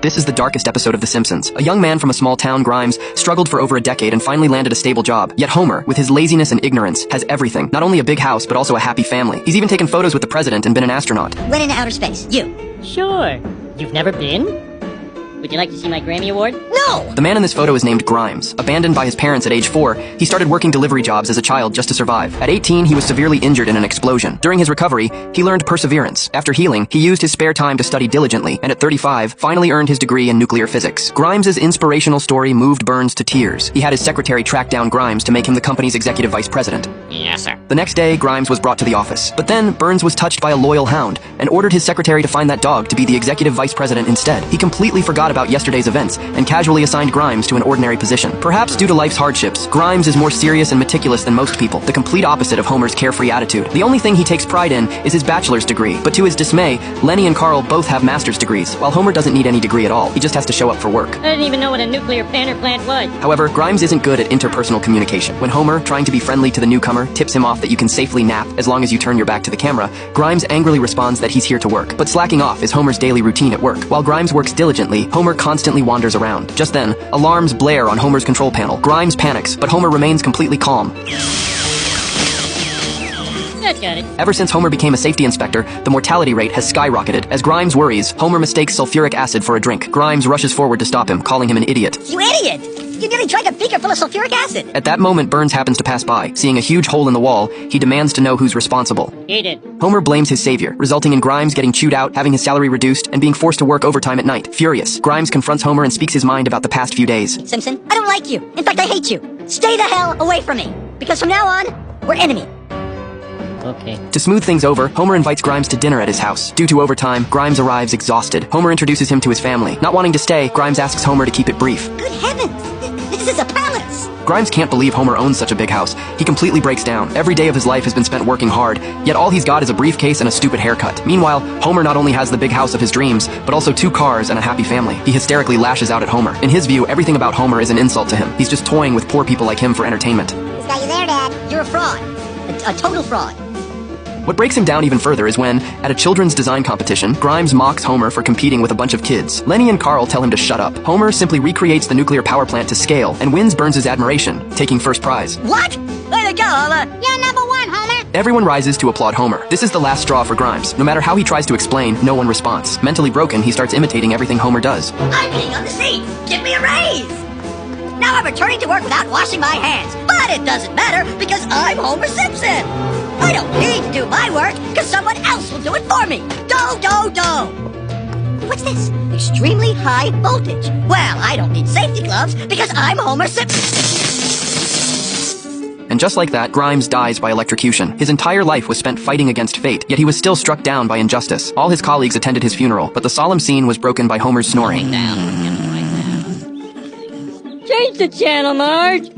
This is the darkest episode of The Simpsons. A young man from a small town, Grimes, struggled for over a decade and finally landed a stable job. Yet Homer, with his laziness and ignorance, has everything. Not only a big house, but also a happy family. He's even taken photos with the president and been an astronaut. Went into outer space. You. Sure. You've never been? Would you like to see my Grammy Award? No! The man in this photo is named Grimes. Abandoned by his parents at age 4, he started working delivery jobs as a child just to survive. At 18, he was severely injured in an explosion. During his recovery, he learned perseverance. After healing, he used his spare time to study diligently, and at 35, finally earned his degree in nuclear physics. Grimes's inspirational story moved Burns to tears. He had his secretary track down Grimes to make him the company's executive vice president. Yes, sir. The next day, Grimes was brought to the office. But then, Burns was touched by a loyal hound and ordered his secretary to find that dog to be the executive vice president instead. He completely forgot about yesterday's events and casually assigned Grimes to an ordinary position. Perhaps due to life's hardships, Grimes is more serious and meticulous than most people, the complete opposite of Homer's carefree attitude. The only thing he takes pride in is his bachelor's degree, but to his dismay, Lenny and Carl both have master's degrees, while Homer doesn't need any degree at all. He just has to show up for work. I didn't even know what a nuclear power plant was. However, Grimes isn't good at interpersonal communication. When Homer, trying to be friendly to the newcomer, tips him off that you can safely nap as long as you turn your back to the camera, Grimes angrily responds that he's here to work. But slacking off is Homer's daily routine at work. While Grimes works diligently, Homer constantly wanders around. Just then, alarms blare on Homer's control panel. Grimes panics, but Homer remains completely calm. That's got it. Ever since Homer became a safety inspector, the mortality rate has skyrocketed. As Grimes worries, Homer mistakes sulfuric acid for a drink. Grimes rushes forward to stop him, calling him an idiot. You idiot! You nearly drank a beaker full of sulfuric acid! At that moment, Burns happens to pass by. Seeing a huge hole in the wall, he demands to know who's responsible. He did. Homer blames his savior, resulting in Grimes getting chewed out, having his salary reduced, and being forced to work overtime at night. Furious, Grimes confronts Homer and speaks his mind about the past few days. Simpson, I don't like you. In fact, I hate you. Stay the hell away from me. Because from now on, we're enemies. Okay. To smooth things over, Homer invites Grimes to dinner at his house. Due to overtime, Grimes arrives exhausted. Homer introduces him to his family. Not wanting to stay, Grimes asks Homer to keep it brief. Good heavens! This is a palace! Grimes can't believe Homer owns such a big house. He completely breaks down. Every day of his life has been spent working hard, yet all he's got is a briefcase and a stupid haircut. Meanwhile, Homer not only has the big house of his dreams, but also 2 cars and a happy family. He hysterically lashes out at Homer. In his view, everything about Homer is an insult to him. He's just toying with poor people like him for entertainment. Who's got you there, Dad? You're a fraud. A total fraud. What breaks him down even further is when, at a children's design competition, Grimes mocks Homer for competing with a bunch of kids. Lenny and Carl tell him to shut up. Homer simply recreates the nuclear power plant to scale and wins Burns' admiration, taking first prize. What? Way to go, Homer! You're number 1, Homer! Everyone rises to applaud Homer. This is the last straw for Grimes. No matter how he tries to explain, no one responds. Mentally broken, he starts imitating everything Homer does. I'm peeing on the seat! Give me a raise! Now I'm returning to work without washing my hands. But it doesn't matter because I'm Homer Simpson! I don't need to do my work because someone else will do it for me! What's this? Extremely high voltage. Well, I don't need safety gloves because I'm Homer Simpson! And just like that, Grimes dies by electrocution. His entire life was spent fighting against fate, yet he was still struck down by injustice. All his colleagues attended his funeral, but the solemn scene was broken by Homer's snoring. Change the channel, Marge!